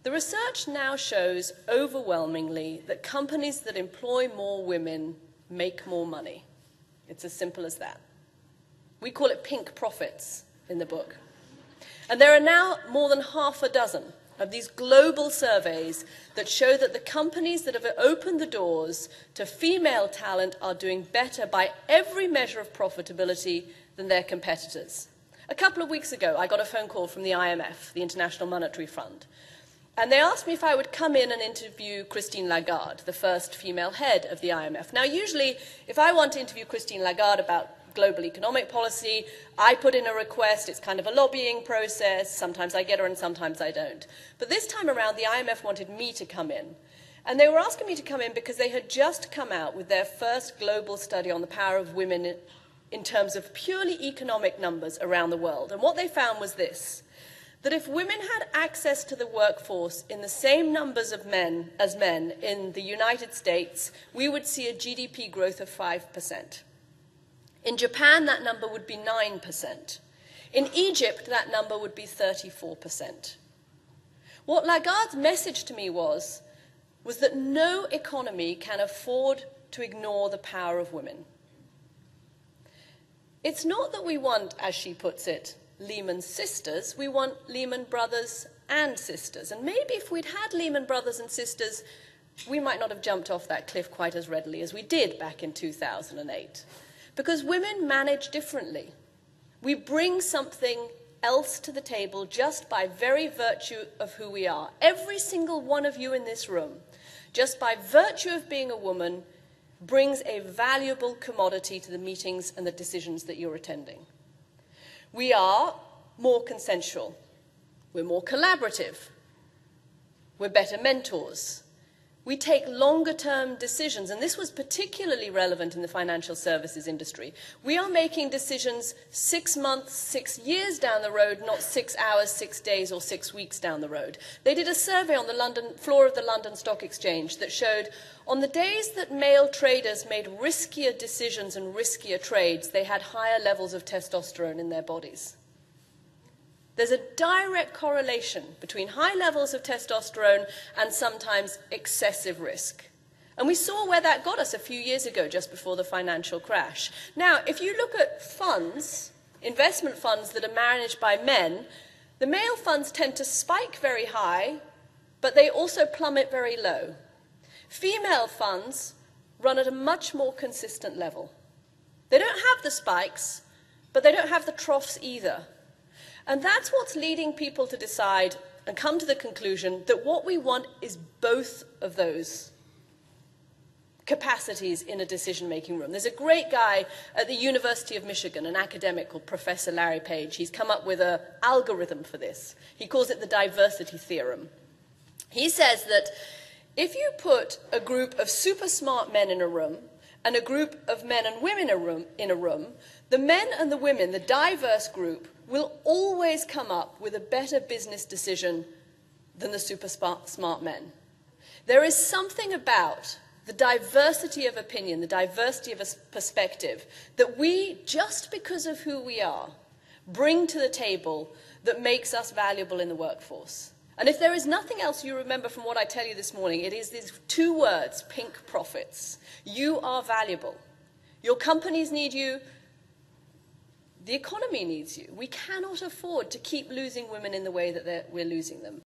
The research now shows overwhelmingly that companies that employ more women make more money. It's as simple as that. We call it pink profits in the book. And there are now more than half a dozen of these global surveys that show that the companies that have opened the doors to female talent are doing better by every measure of profitability than their competitors. A couple of weeks ago, I got a phone call from the IMF, the International Monetary Fund, and they asked me if I would come in and interview Christine Lagarde, the first female head of the IMF. Now, usually, if I want to interview Christine Lagarde about global economic policy, I put in a request. It's kind of a lobbying process. Sometimes I get her and sometimes I don't. But this time around, the IMF wanted me to come in. And they were asking me to come in because they had just come out with their first global study on the power of women in terms of purely economic numbers around the world. And what they found was this, that if women had access to the workforce in the same numbers of men as men in the United States, we would see a GDP growth of 5%. In Japan, that number would be 9%. In Egypt, that number would be 34%. What Lagarde's message to me was that no economy can afford to ignore the power of women. It's not that we want, as she puts it, Lehman sisters. We want Lehman brothers and sisters. And maybe if we'd had Lehman brothers and sisters, we might not have jumped off that cliff quite as readily as we did back in 2008. Because women manage differently. We bring something else to the table just by very virtue of who we are. Every single one of you in this room, just by virtue of being a woman, brings a valuable commodity to the meetings and the decisions that you're attending. We are more consensual. We're more collaborative. We're better mentors. We take longer-term decisions, and this was particularly relevant in the financial services industry. We are making decisions 6 months, 6 years down the road, not 6 hours, 6 days, or 6 weeks down the road. They did a survey on the floor of the London Stock Exchange that showed on the days that male traders made riskier decisions and riskier trades, they had higher levels of testosterone in their bodies. There's a direct correlation between high levels of testosterone and sometimes excessive risk. And we saw where that got us a few years ago, just before the financial crash. Now, if you look at funds, investment funds that are managed by men, the male funds tend to spike very high, but they also plummet very low. Female funds run at a much more consistent level. They don't have the spikes, but they don't have the troughs either. And that's what's leading people to decide and come to the conclusion that what we want is both of those capacities in a decision-making room. There's a great guy at the University of Michigan, an academic called Professor Larry Page. He's come up with an algorithm for this. He calls it the diversity theorem. He says that if you put a group of super smart men in a room and a group of men and women in a room, the men and the women, the diverse group, will always come up with a better business decision than the super smart men. There is something about the diversity of opinion, the diversity of a perspective, that we, just because of who we are, bring to the table that makes us valuable in the workforce. And if there is nothing else you remember from what I tell you this morning, it is these 2 words, pink profits. You are valuable. Your companies need you. The economy needs you. We cannot afford to keep losing women in the way that we're losing them.